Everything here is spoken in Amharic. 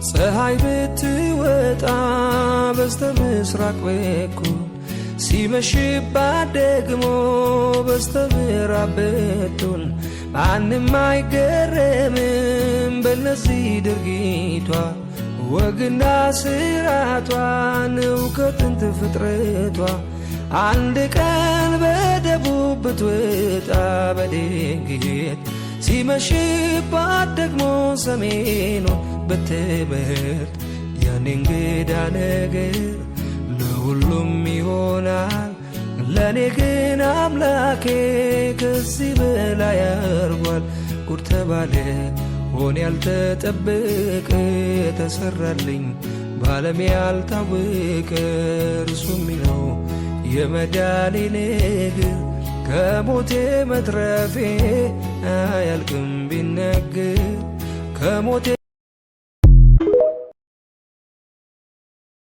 ፀሐይ ብትወጣ በስተምስራቅ በኩል ሲመሽባት ደግሞ በስተምዕራብ በኩል ማንም አይገረምም በነዚህ ድርጊቷ ወግና ስራቷን እውቀትን ፍጥረቷ አንድ ቀን በደቡብ ብትወጣ በድንገት ሲመሽባት ደግሞ ሰሜኑ ብትበርድ ያን እንግዳ ነገር ለሁሉም ይሆናል ለኔ ግን አምላኬ ከዚህ በላይ አርጓል። ጉድ ተባለ ሆነ ያልተጠበቀ ተሰራልኝ ባለም ያልታወቀ እርሱም ነው የመዳኔ ነገር ከሞቴ መትረፌ አያልቅም ቢነገር ከሞቴ